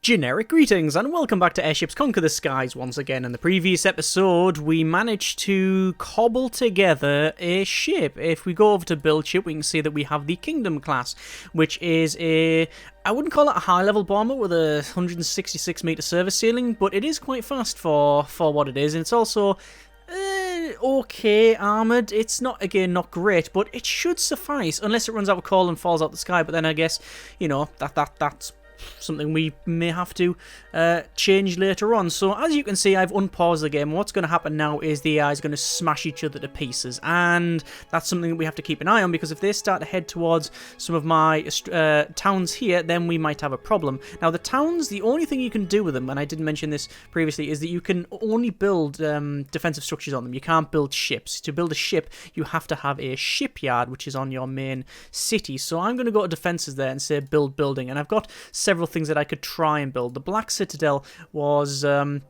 Generic greetings and welcome back to Airships Conquer the Skies once again. In the previous episode, we managed to cobble together a ship. If we go over to build ship, we can see that we have the Kingdom class, which is a... I wouldn't call it a high-level bomber with a 166-meter service ceiling, but it is quite fast for what it is, and it's also... okay armoured. It's not, again, not great, but it should suffice, unless it runs out of coal and falls out the sky, but then I guess, you know, that's something we may have to change later on. So as you can see, I've unpaused the game. What's going to happen now is the AI is going to smash each other to pieces, and that's something that we have to keep an eye on, because if they start to head towards some of my towns here, then we might have a problem. Now the towns, the only thing you can do with them, and I didn't mention this previously, is that you can only build defensive structures on them. You can't build ships. To build a ship, you have to have a shipyard, which is on your main city. So I'm going to go to defenses there and say build building, and I've got several things that I could try and build. The Black Citadel was one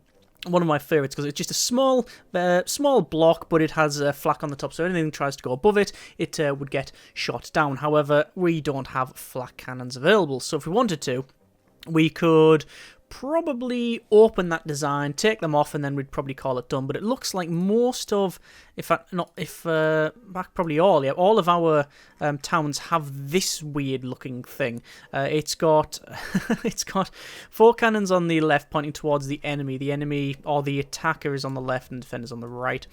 of my favourites because it's just a small block, but it has a flak on the top, so anything that tries to go above it, it would get shot down. However, we don't have flak cannons available, so if we wanted to, we could probably open that design, take them off, and then we'd probably call it done. But it looks like most of, probably all of our towns have this weird looking thing. It's got 4 cannons on the left pointing towards the enemy. The enemy or the attacker is on the left and defenders on the right.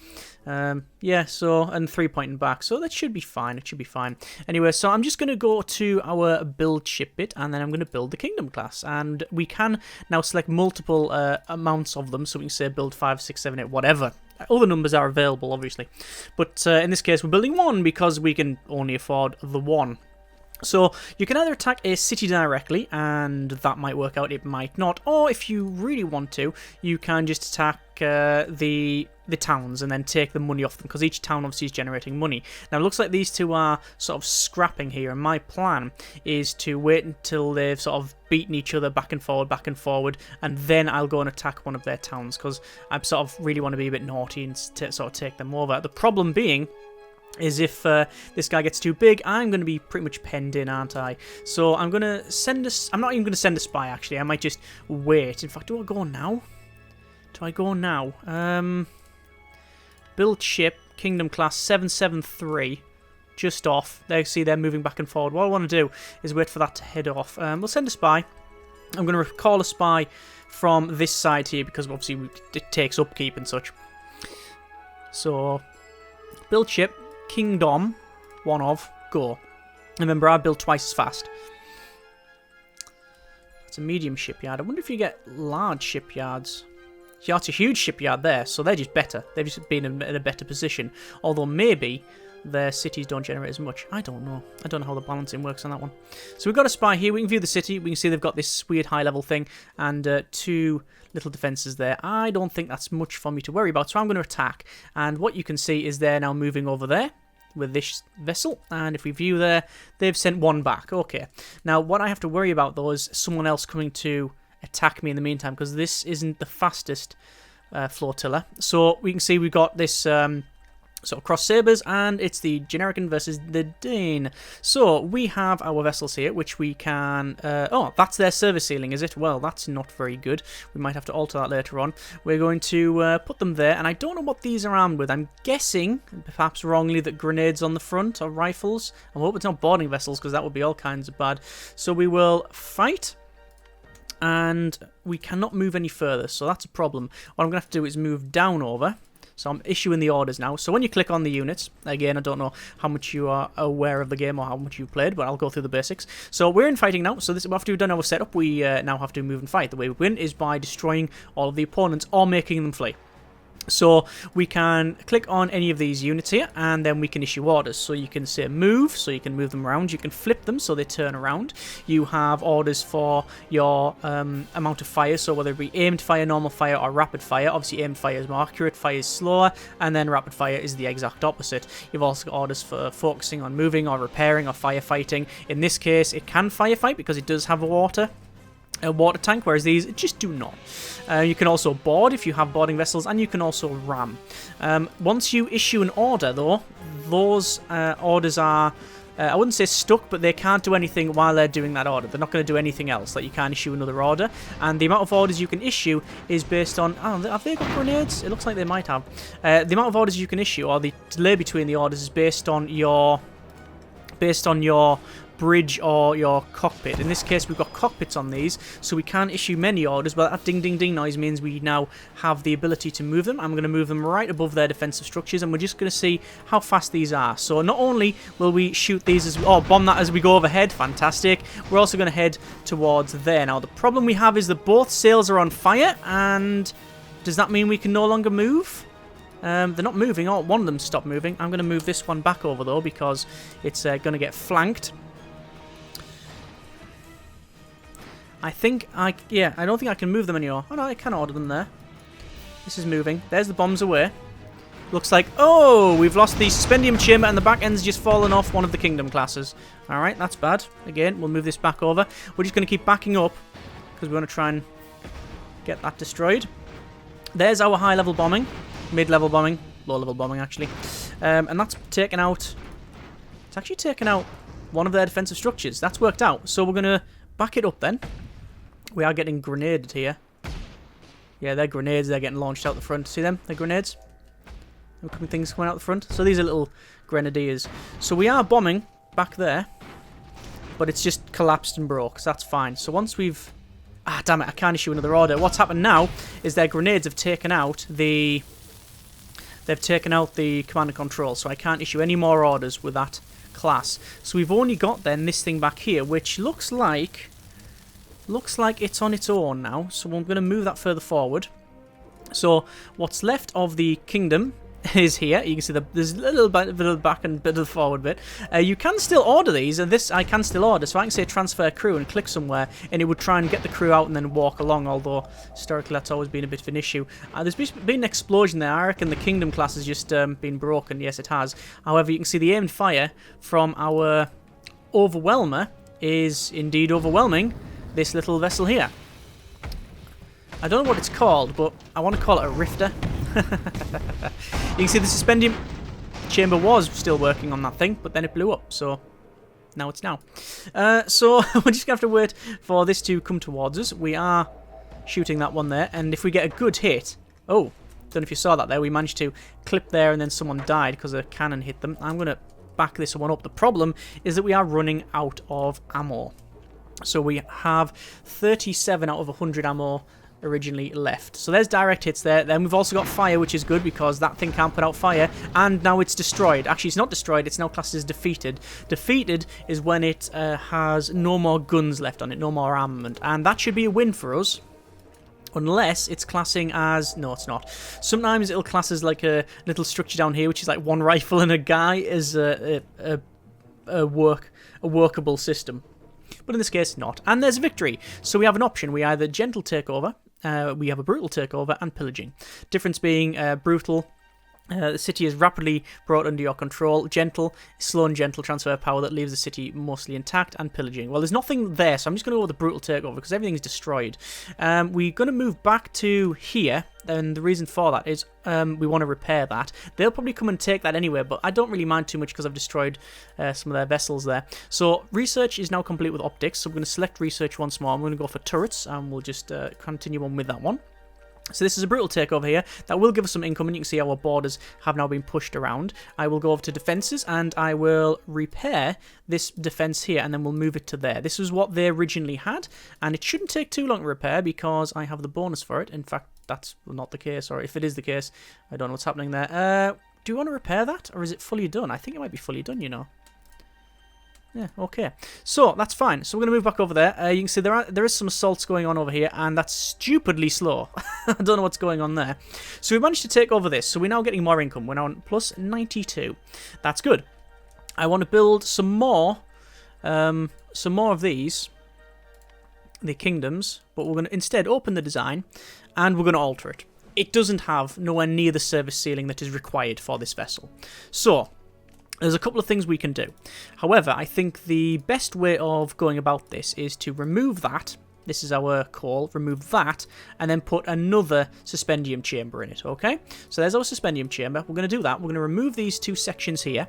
Yeah, so, and 3 pointing back, so that should be fine. It should be fine. Anyway, so I'm just going to go to our build ship bit, and then I'm going to build the Kingdom class, and we can now select multiple amounts of them, so we can say build 5, 6, 7, 8, whatever. Other numbers are available, obviously, but in this case we're building 1 because we can only afford the 1. So you can either attack a city directly, and that might work out, it might not, or if you really want to, you can just attack the towns and then take the money off them, because each town obviously is generating money. Now it looks like these two are sort of scrapping here, and my plan is to wait until they've sort of beaten each other back and forward, and then I'll go and attack one of their towns, because I sort of really want to be a bit naughty and sort of take them over. The problem being is if this guy gets too big, I'm going to be pretty much penned in, aren't I? So I'm going to send I'm not even going to send a spy, actually. I might just wait. In fact, do I go now? Build ship, Kingdom class 773, just off. There you see they're moving back and forward. What I want to do is wait for that to head off. We'll send a spy. I'm going to call a spy from this side here, because obviously it takes upkeep and such. So, build ship, Kingdom, one of, go. Remember, I build twice as fast. It's a medium shipyard. I wonder if you get large shipyards. Yeah, it's a huge shipyard there, so they're just better. They've just been in a better position. Although maybe their cities don't generate as much. I don't know. I don't know how the balancing works on that one. So we've got a spy here. We can view the city. We can see they've got this weird high-level thing and 2 little defences there. I don't think that's much for me to worry about, so I'm going to attack. And what you can see is they're now moving over there with this vessel, and if we view there, they've sent 1 back. Okay. Now, what I have to worry about, though, is someone else coming to attack me in the meantime, because this isn't the fastest flotilla. So we can see we've got this sort of cross sabers, and it's the Generican versus the Dane. So we have our vessels here, which we can... oh, that's their service ceiling, is it? Well, that's not very good. We might have to alter that later on. We're going to put them there, and I don't know what these are armed with. I'm guessing, perhaps wrongly, that grenades on the front or rifles. I hope it's not boarding vessels, because that would be all kinds of bad. So we will fight, and we cannot move any further, so that's a problem. What I'm going to have to do is move down over. So I'm issuing the orders now. So when you click on the units, again, I don't know how much you are aware of the game or how much you've played, but I'll go through the basics. So we're in fighting now. So after we've done our setup, we now have to move and fight. The way we win is by destroying all of the opponents or making them flee. So we can click on any of these units here, and then we can issue orders. So you can say move, so you can move them around. You can flip them so they turn around. You have orders for your amount of fire, so whether it be aimed fire, normal fire, or rapid fire. Obviously aimed fire is more accurate, fire is slower, and then rapid fire is the exact opposite. You've also got orders for focusing on moving or repairing or firefighting. In this case, it can firefight because it does have a water tank, whereas these just do not. You can also board if you have boarding vessels, and you can also ram. Once you issue an order, though, those orders are I wouldn't say stuck, but they can't do anything while they're doing that order. They're not going to do anything else. Like, you can't issue another order. And the amount of orders you can issue is based on... Oh, have they got grenades? It looks like they might have. The amount of orders you can issue, or the delay between the orders, is based on your bridge or your cockpit. In this case, we've got cockpits on these, so we can't issue many orders, but that ding ding ding noise means we now have the ability to move them. I'm going to move them right above their defensive structures, and we're just going to see how fast these are. So not only will we shoot these as bomb that as we go overhead, fantastic, we're also going to head towards there. Now the problem we have is that both sails are on fire, and does that mean we can no longer move? They're not moving. Oh, one of them stopped moving. I'm going to move this one back over though, because it's going to get flanked. I don't think I can move them anymore. Oh no, I can order them there. This is moving. There's the bombs away. Looks like, oh, we've lost the suspendium chamber and the back end's just fallen off one of the kingdom classes. Alright, that's bad. Again, we'll move this back over. We're just going to keep backing up because we want to try and get that destroyed. There's our high-level bombing. Mid-level bombing. Low-level bombing, actually. And that's taken out... It's actually taken out one of their defensive structures. That's worked out. So we're going to back it up then. We are getting grenaded here. Yeah, they're grenades. They're getting launched out the front. See them? They're grenades. Things coming out the front. So these are little grenadiers. So we are bombing back there. But it's just collapsed and broke. So that's fine. So once we've... Ah, damn it. I can't issue another order. What's happened now is their grenades have taken out the... They've taken out the command and control. So I can't issue any more orders with that class. So we've only got then this thing back here, which looks like it's on its own now. So I'm going to move that further forward. So what's left of the kingdom is here. You can see there's a little bit of the back and bit of the forward bit. You can still order these, and this I can still order. So I can say transfer crew and click somewhere, and it would try and get the crew out and then walk along, although historically that's always been a bit of an issue. There's been an explosion there. I reckon the kingdom class has just been broken. Yes, it has. However, you can see the aim and fire from our overwhelmer is indeed overwhelming this little vessel here. I don't know what it's called, but I want to call it a rifter. You can see the suspendium chamber was still working on that thing, but then it blew up, so now it's now. So we're just going to have to wait for this to come towards us. We are shooting that one there, and if we get a good hit... Oh, don't know if you saw that there. We managed to clip there, and then someone died because a cannon hit them. I'm going to back this one up. The problem is that we are running out of ammo. So we have 37 out of 100 ammo originally left. So there's direct hits there. Then we've also got fire, which is good because that thing can't put out fire. And now it's destroyed. Actually, it's not destroyed. It's now classed as defeated. Defeated is when it has no more guns left on it, no more armament. And that should be a win for us. Unless it's classing as... No, it's not. Sometimes it'll class as like a little structure down here, which is like one rifle and a guy as a workable system. But in this case, not. And there's victory. So we have an option. We either gentle takeover, we have a brutal takeover, and pillaging. Difference being brutal. The city is rapidly brought under your control. Gentle, slow and gentle transfer of power that leaves the city mostly intact, and pillaging. Well, there's nothing there, so I'm just going to go with the brutal takeover because everything's destroyed. We're going to move back to here, and the reason for that is we want to repair that. They'll probably come and take that anyway, but I don't really mind too much because I've destroyed some of their vessels there. So research is now complete with optics, so I'm going to select research once more. I'm going to go for turrets, and we'll just continue on with that one. So this is a brutal takeover here. That will give us some income, and you can see our borders have now been pushed around. I will go over to defences, and I will repair this defence here, and then we'll move it to there. This is what they originally had, and it shouldn't take too long to repair because I have the bonus for it. In fact, that's not the case, or if it is the case, I don't know what's happening there. Do you want to repair that, or is it fully done? I think it might be fully done, you know. Yeah, okay. So, that's fine. So, we're going to move back over there. You can see there is some assaults going on over here, and that's stupidly slow. I don't know what's going on there. So, we managed to take over this. So, we're now getting more income. We're now on plus 92. That's good. I want to build some more of these, the kingdoms, but we're going to instead open the design, and we're going to alter it. It doesn't have nowhere near the service ceiling that is required for this vessel. So, there's a couple of things we can do. However, I think the best way of going about this is to remove that. This is our call. Remove that, and then put another suspendium chamber in it, okay? So there's our suspendium chamber. We're going to do that. We're going to remove these two sections here.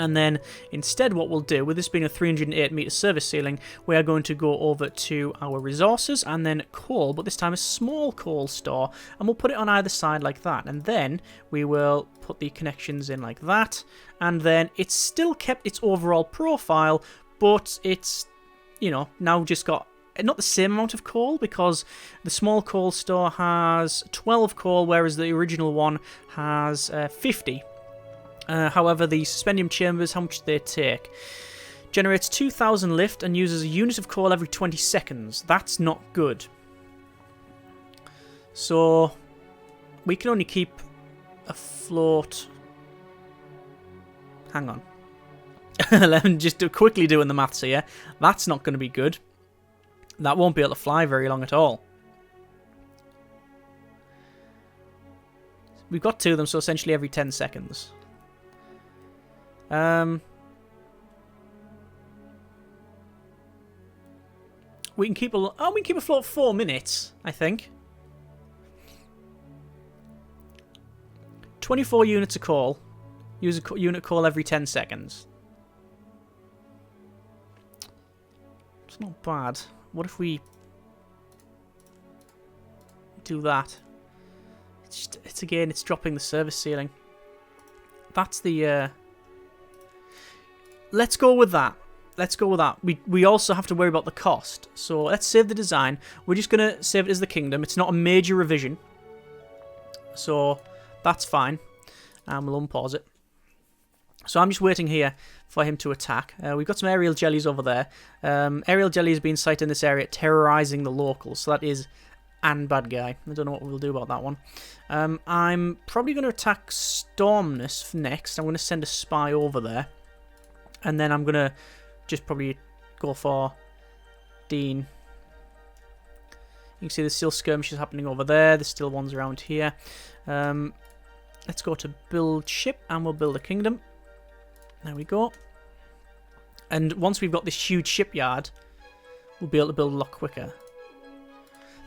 And then instead what we'll do, with this being a 308 meter service ceiling, we are going to go over to our resources and then coal, but this time a small coal store, and we'll put it on either side like that. And then we will put the connections in like that, and then it's still kept its overall profile, but it's, you know, now just got not the same amount of coal, because the small coal store has 12 coal, whereas the original one has 50. However, the suspendium chambers, how much do they take? Generates 2,000 lift and uses a unit of coal every 20 seconds. That's not good. So, we can only keep afloat. Hang on. Let me just quickly doing the maths here. That's not going to be good. That won't be able to fly very long at all. We've got 2 of them, so essentially every 10 seconds. We can keep afloat 4 minutes, I think. 24 units of coal. Use a unit of coal every 10 seconds. It's not bad. What if we do that? It's dropping the service ceiling. That's the let's go with that. Let's go with that. We also have to worry about the cost. So let's save the design. We're just going to save it as the kingdom. It's not a major revision. So that's fine. And we'll unpause it. So I'm just waiting here for him to attack. We've got some aerial jellies over there. Aerial jelly has been sighted in this area, terrorizing the locals. So that is an bad guy. I don't know what we'll do about that one. I'm probably going to attack Stormness next. I'm going to send a spy over there. And then I'm going to just probably go for Dean. You can see there's still skirmishes happening over there. There's still ones around here. Let's go to build ship and we'll build a kingdom. There we go. And once we've got this huge shipyard, we'll be able to build a lot quicker.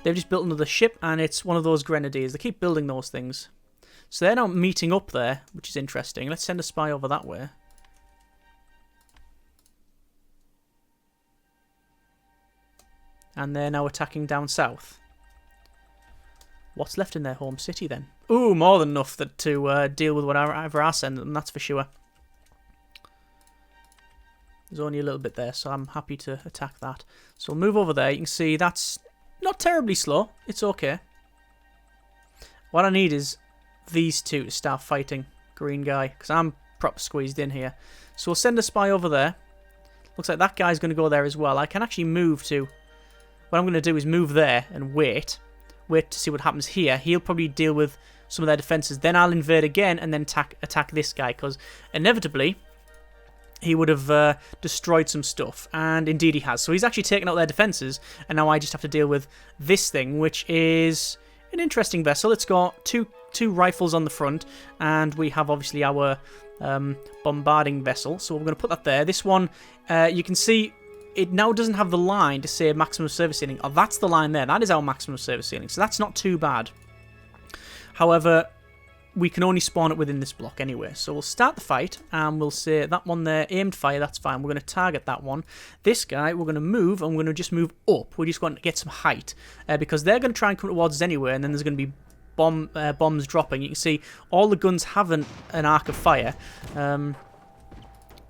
They've just built another ship and it's one of those grenadiers. They keep building those things. So they're now meeting up there, which is interesting. Let's send a spy over that way. And they're now attacking down south. What's left in their home city then? Ooh, more than enough to deal with whatever I send them, that's for sure. There's only a little bit there, so I'm happy to attack that. So we'll move over there. You can see that's not terribly slow. It's okay. What I need is these two to start fighting green guy, because I'm proper squeezed in here. So we'll send a spy over there. Looks like that guy's going to go there as well. I can actually move to... What I'm going to do is move there and wait. Wait to see what happens here. He'll probably deal with some of their defences. Then I'll invade again and then attack this guy, because inevitably he would have destroyed some stuff. And indeed he has. So he's actually taken out their defences, and now I just have to deal with this thing, which is an interesting vessel. It's got two rifles on the front, and we have obviously our bombarding vessel. So we're going to put that there. This one, you can see... It now doesn't have the line to say maximum service ceiling. Oh, that's the line there. That is our maximum service ceiling. So that's not too bad. However, we can only spawn it within this block anyway. So we'll start the fight and we'll say that one there, aimed fire, that's fine. We're going to target that one. This guy, we're going to move and we're going to just move up. We're just going to get some height because they're going to try and come towards us anyway, and then there's going to be bombs dropping. You can see all the guns have an arc of fire.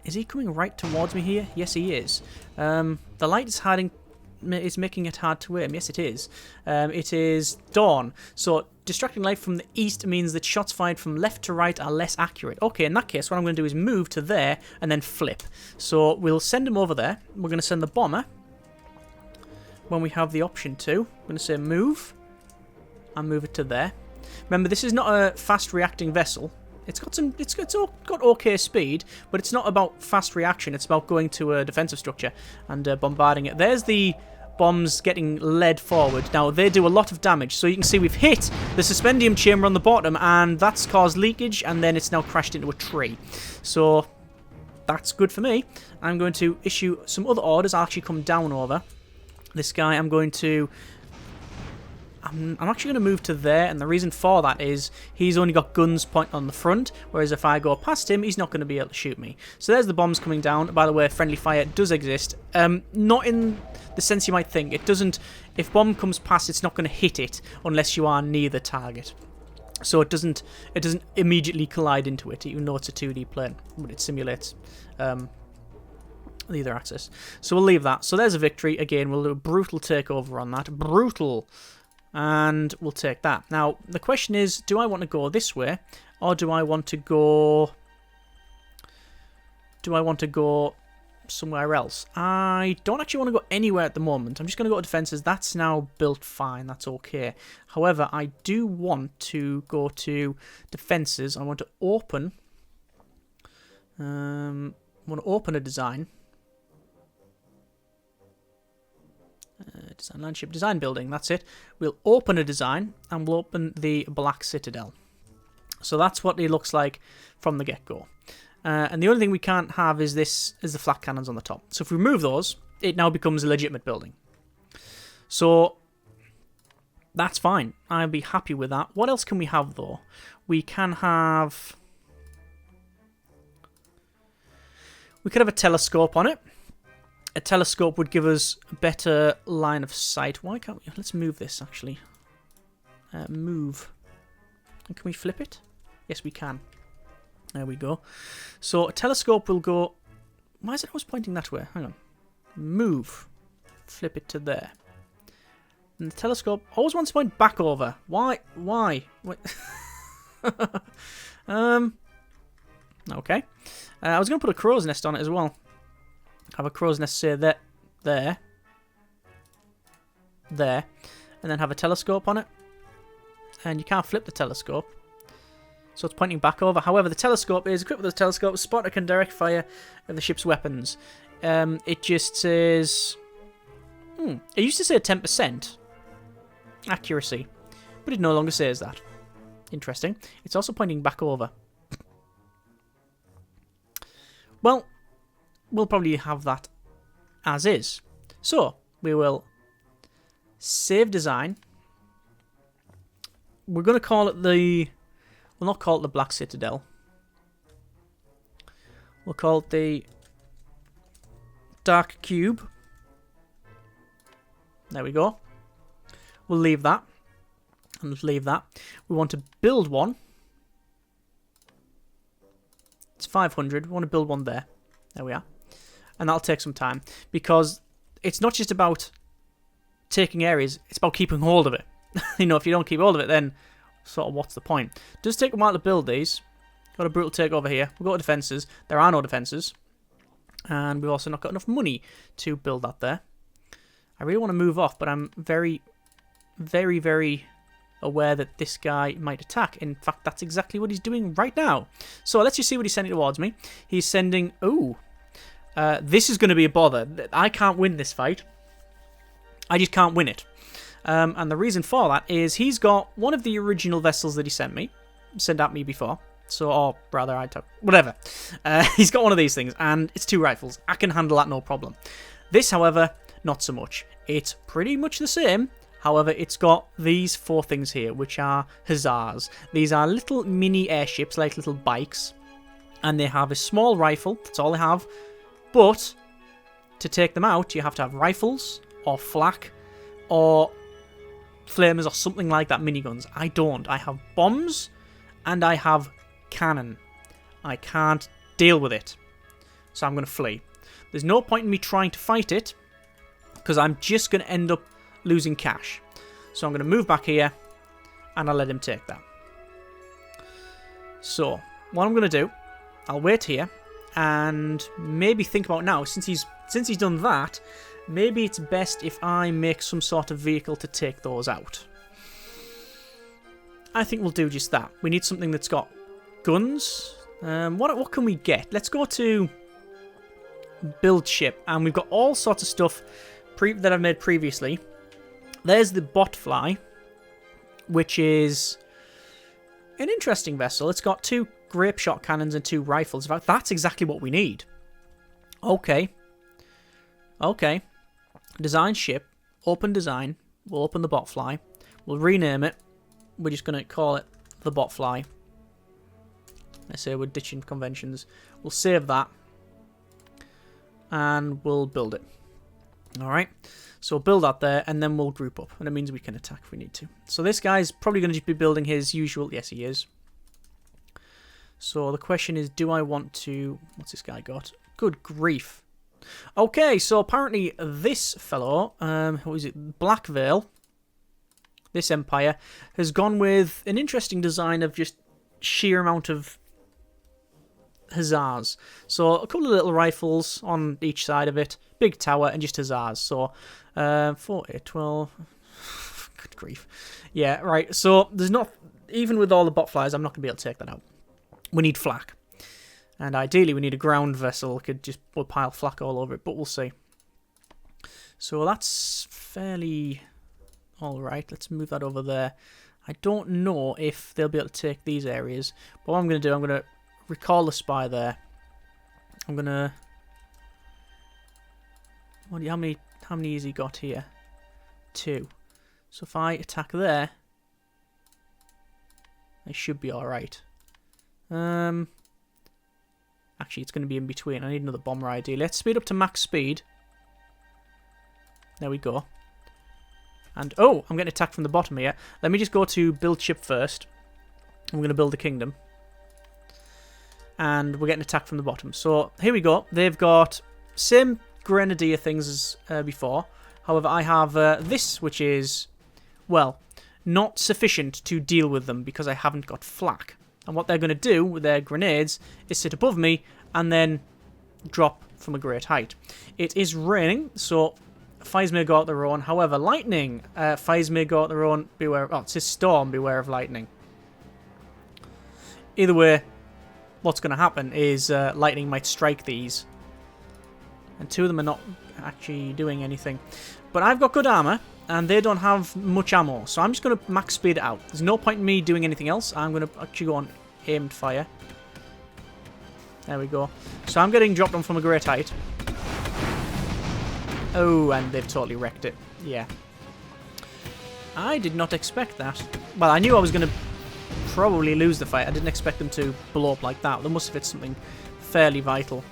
Is he coming right towards me here? Yes, he is. The light is making it hard to aim. Yes, it is. It is dawn. So distracting light from the east means that shots fired from left to right are less accurate. Okay, in that case, what I'm going to do is move to there and then flip. So we'll send him over there. We're going to send the bomber when we have the option to. I'm going to say move and move it to there. Remember, this is not a fast reacting vessel. It's got okay speed, but it's not about fast reaction. It's about going to a defensive structure and bombarding it. There's the bombs getting led forward. Now, they do a lot of damage. So you can see we've hit the suspendium chamber on the bottom, and that's caused leakage, and then it's now crashed into a tree. So that's good for me. I'm going to issue some other orders. I'll actually come down over this guy. I'm going to I'm actually going to move to there, and the reason for that is he's only got guns pointing on the front, whereas if I go past him, he's not going to be able to shoot me. So there's the bombs coming down. By the way, friendly fire does exist. Not in the sense you might think. It doesn't... If bomb comes past, it's not going to hit it unless you are near the target. So it doesn't immediately collide into it, even though it's a 2D plane, but it simulates the other axis. So we'll leave that. So there's a victory. Again, we'll do a brutal takeover on that. Brutal. And we'll take that. Now, the question is, do I want to go this way, or do I want to go... somewhere else? I don't actually want to go anywhere at the moment. I'm just going to go to defenses. That's now built fine. That's okay. However, I do want to go to defenses. I want to open... a design. Design landship, design building, that's it. We'll open a design, and we'll open the Black Citadel. So that's what it looks like from the get-go. And the only thing we can't have is the flat cannons on the top. So if we remove those, it now becomes a legitimate building. So that's fine. I'll be happy with that. What else can we have, though? We can have... We could have a telescope on it. A telescope would give us a better line of sight. Why can't we? Let's move this, actually. Move. And can we flip it? Yes, we can. There we go. So a telescope will go... Why is it always pointing that way? Hang on. Move. Flip it to there. And the telescope always wants to point back over. Why? Why? Okay. I was going to put a crow's nest on it as well. Have a crow's nest, say, there, and then have a telescope on it. And you can't flip the telescope, so it's pointing back over. However, the telescope is equipped with a telescope, spotter can direct fire of the ship's weapons. It just says... it used to say 10% accuracy, but it no longer says that. Interesting. It's also pointing back over. Well, we'll probably have that as is. So, we will save design. We're going to call it the... We'll not call it the Black Citadel. We'll call it the Dark Cube. There we go. We'll leave that. And leave that. We want to build one. It's 500. We want to build one there. There we are. And that'll take some time. Because it's not just about taking areas. It's about keeping hold of it. You know, if you don't keep hold of it, then sort of what's the point? It does take a while to build these. Got a brutal takeover here. We've got defences. There are no defences. And we've also not got enough money to build that there. I really want to move off, but I'm very, very, very aware that this guy might attack. In fact, that's exactly what he's doing right now. So let's just see what he's sending towards me. He's sending... Ooh. This is going to be a bother. I can't win this fight. I just can't win it. And the reason for that is he's got one of the original vessels that he sent at me before. So, or rather, I took... Whatever. He's got one of these things, and it's 2 rifles. I can handle that no problem. This, however, not so much. It's pretty much the same. However, it's got these 4 things here, which are hussars. These are little mini airships, like little bikes. And they have a small rifle. That's all they have. But, to take them out, you have to have rifles, or flak, or flamers, or something like that, miniguns. I don't. I have bombs, and I have cannon. I can't deal with it. So I'm going to flee. There's no point in me trying to fight it, because I'm just going to end up losing cash. So I'm going to move back here, and I'll let him take that. So, what I'm going to do, I'll wait here, and maybe think about now, since he's done that, maybe it's best if I make some sort of vehicle to take those out. I think we'll do just that. We need something that's got guns. What can we get? Let's go to build ship, and we've got all sorts of stuff that I've made previously. There's the Botfly, which is an interesting vessel. It's got 2 grape shot cannons and 2 rifles. In fact, that's exactly what we need. Okay. Okay. Design ship. Open design. We'll open the botfly. We'll rename it. We're just going to call it the botfly. I say we're ditching conventions. We'll save that. And we'll build it. Alright. So we'll build that there, and then we'll group up. And it means we can attack if we need to. So this guy's probably going to just be building his usual... Yes, he is. So the question is, do I want to... What's this guy got? Good grief. Okay, so apparently this fellow, what is it? Blackvale, this empire, has gone with an interesting design of just sheer amount of hussars. So a couple of little rifles on each side of it, big tower, and just hussars. So 4, 8, 12... Good grief. Yeah, right. So there's not... Even with all the botflies, I'm not going to be able to take that out. We need flak. And ideally we need a ground vessel. Could just pile flak all over it, but we'll see. So that's fairly alright. Let's move that over there. I don't know if they'll be able to take these areas. But what I'm going to do, I'm going to recall the spy there. I'm going to... How many has he got here? 2. So if I attack there, I should be alright. Actually, it's going to be in between. I need another bomber ID. Let's speed up to max speed. There we go. And, oh, I'm getting attacked from the bottom here. Let me just go to build ship first. I'm going to build a kingdom. And we're getting attacked from the bottom. So, here we go. They've got same grenadier things as before. However, I have this, which is, well, not sufficient to deal with them because I haven't got flak. And what they're going to do with their grenades is sit above me and then drop from a great height. It is raining, so fires may go out their own. However, lightning, fires may go out their own. Beware. Oh, it says storm, beware of lightning. Either way, what's going to happen is lightning might strike these. And 2 of them are not actually doing anything. But I've got good armor, and they don't have much ammo. So I'm just going to max speed it out. There's no point in me doing anything else. I'm going to actually go on aimed fire. There we go. So I'm getting dropped on from a great height. Oh, and they've totally wrecked it. Yeah. I did not expect that. Well, I knew I was going to probably lose the fight. I didn't expect them to blow up like that. They must have hit something fairly vital.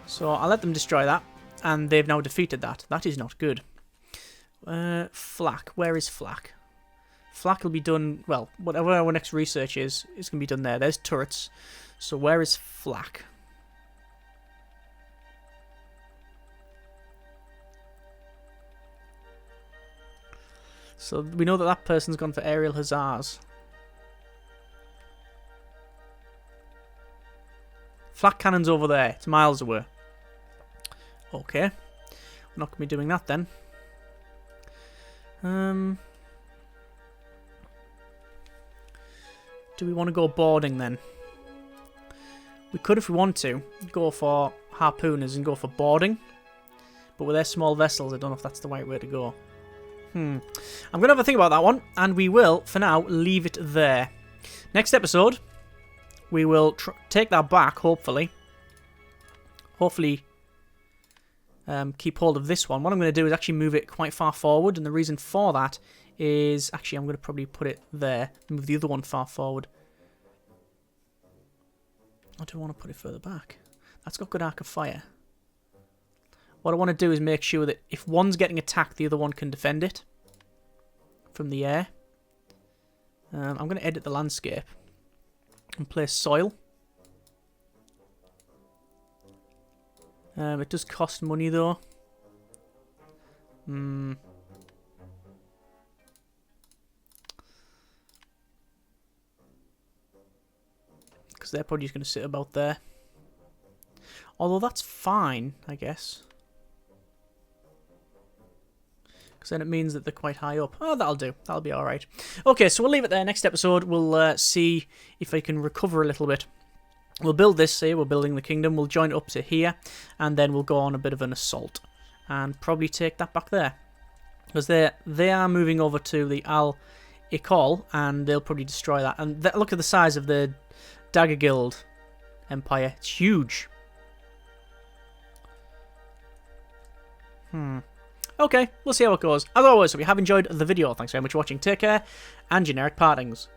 So I'll let them destroy that. And they've now defeated that. That is not good. Flak. Where is flak? Flak will be done... Well, whatever our next research is, it's going to be done there. There's turrets. So where is flak? So we know that that person's gone for aerial hussars. Flak cannon's over there. It's miles away. Okay. We're not going to be doing that then. Do we want to go boarding then? We could, if we want to, go for harpooners and go for boarding. But with their small vessels, I don't know if that's the right way to go. I'm going to have a think about that one. And we will, for now, leave it there. Next episode, we will take that back, hopefully. Hopefully... keep hold of this one. What I'm going to do is actually move it quite far forward, and the reason for that is actually I'm going to probably put it there, move the other one far forward. I don't want to put it further back. That's got good arc of fire. What I want to do is make sure that if one's getting attacked, the other one can defend it from the air. I'm going to edit the landscape and place soil. It does cost money though. Because they're probably just going to sit about there. Although that's fine, I guess. Because then it means that they're quite high up. Oh, that'll do. That'll be alright. Okay, so we'll leave it there. Next episode, we'll see if I can recover a little bit. We'll build this here, we're building the kingdom, we'll join it up to here, and then we'll go on a bit of an assault, and probably take that back there. Because they are moving over to the Al-Iqal, and they'll probably destroy that. And look at the size of the Dagger Guild Empire, it's huge. Okay, we'll see how it goes. As always, if you have enjoyed the video, thanks very much for watching. Take care, and generic partings.